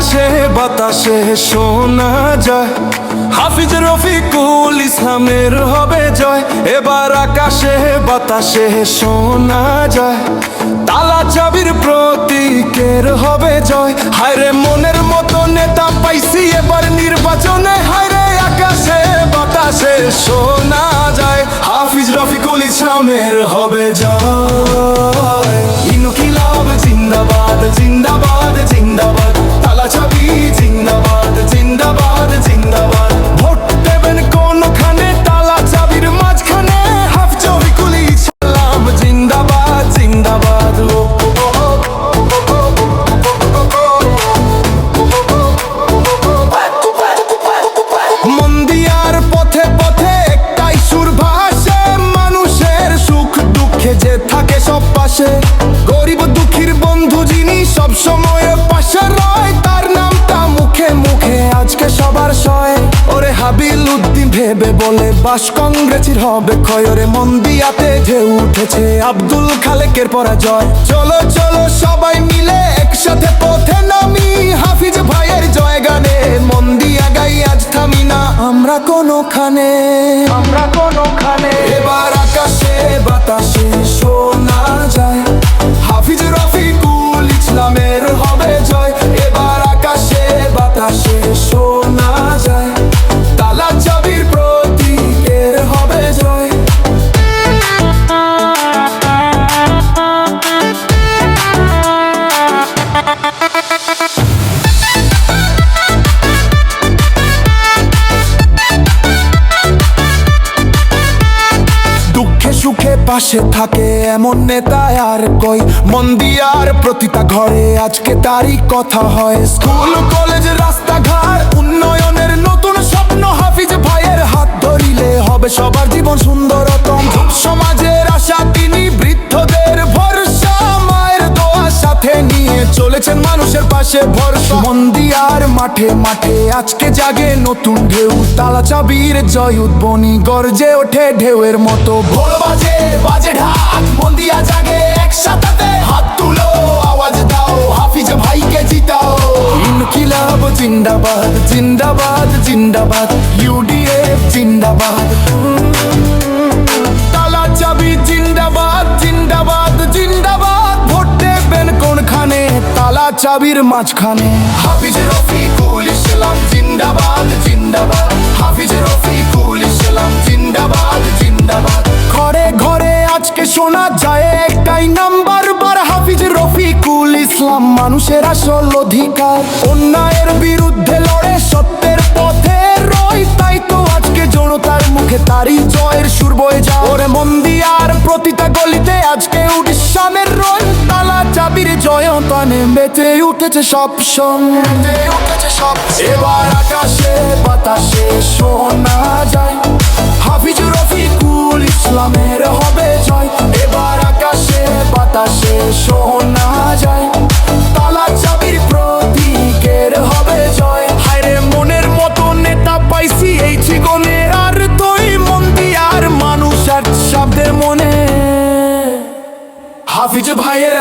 আকাশে বাতাসে শোনা যায়, হাফিজ রফিকুল ইসলামের হবে জয়। এবার আকাশে বাতাসে শোনা যায়, তালা চাবির প্রতীকের হবে জয়। হায়রে মনের মতো নেতা পাইছি এবার নির্বাচনে, হায়রে আকাশে বাতাসে শোনা যায়, হাফিজ রফিকুল ইসলামের হবে জয়। ইনকিলাব জিন্দাবাদ জিন্দাবাদ জিন্দাবাদ, তালা চাবি জিন্দাবাদ জিন্দাবাদ জিন্দাবাদ। ভোট দেবেন কোনখানে, তালা চাবির মাঝখানে, হাফিজ রফিকুল ইসলাম জিন্দাবাদ জিন্দাবাদ। মন্দিয়ার পথে পথে একটাই সুর ভাসে, মানুষের সুখ দুঃখে যে থাকে সব পাশে, গরিব দুঃখীর বন্ধু যিনি সব সময় পাশে রয়, তার নামটা মুখে মুখে আজকে সবার সয়। ওরে হাবিল উদ্দিন ভেবে বলে বাস কংগ্রেসির হবে ক্ষয়, ওরে মন্দিয়াতে ঢেউ উঠেছে আব্দুল খালেকের পরাজয়। চলো চলো সবাই মিলে একসাথে পথে নামি, হাফিজ ভাইয়ের জয় গানে মন্দিয়া গাই আজ থামি না আমরা কোনখানে, আমরা কোনখানে। এবার আকাশে বাতাসে শোনা যায়, হাফিজ রফিকুল ইসলামের হবে জয়। এবার আকাশে বাতাসে শোনা যায়, তালা চাবির প্রতীকের হবে জয়। দুঃখে সুখে পাশে থাকে এমন নেতা আর কই, মন্দিয়ার প্রতিটা ঘরে আজকে তারই কথা হয়। স্কুল কলেজ রাস্তাঘাট উন্নয়নের নতুন স্বপ্ন, হাফিজ ভাইয়ের হাত ধরিলে হবে সবার জীবন সুন্দরতম। সমাজের আশা তিনি, বৃদ্ধদের ভরসা, মায়ের দোয়া সাথে নিয়ে চলেছেন মানুষের পাশে ভরসা। মন্দিয়ার মাঠে মাঠে আজকে জাগে নতুন ঢেউ, তালা চাবির জয় উদ্বনি গর্জে ওঠে ঢেউয়ের মতো। ভোর বাজে বাজে ঢাক, মন্দিয়া জাগে একসাথে, হাত তুলো আওয়াজ দাও, হাফিজ ভাইকে জিতাও। ইনকিলাব জিন্দাবাদ জিন্দাবাদ জিন্দাবাদ, ইউডিএফ জিন্দাবাদ, তালা চাবি জিন্দাবাদ জিন্দাবাদ জিন্দাবাদ। ভোট দেবেন কোনখানে, তালা চাবির মাঝখানে, হাফিজ রফিকুল ইসলাম জিন্দাবাদ জিন্দাবাদ, হাফিজ রফিকুল ইসলাম জিন্দাবাদ জিন্দাবাদ। ঘরে ঘরে আজকে শোনা যায় একটাই নাম্বার বার, হাফিজ রফিকুল ইসলাম মানুষের আসল অধিকার। অন্যায়ের বিরুদ্ধে লড়ে সত্যের পথে রয়, তাই তো আজকে জনতার মুখে তারই জয়ের সুর বয়ে যায়। ওরে মন্দিয়ার প্রতিটা গলিতে আজকে উড়িষ্যামের রয়, তালা চাবির জয়তানে মেতে উঠেছে সব সং। এবার আকাশে বাতাসে শোনা যায়, হাফিজ রফিকুল ইসলামের হবে জয়। এবার আকাশে বাতাসে শোনা যায়, তালা চাবির প্রতীকের হবে জয়। হায়রে মনের মতো নেতা পাইছি এই জীবনে, আর তুই মন্দিয়ার মানুষ আর শব্দের মনে, হাফিজ ভাইয়ের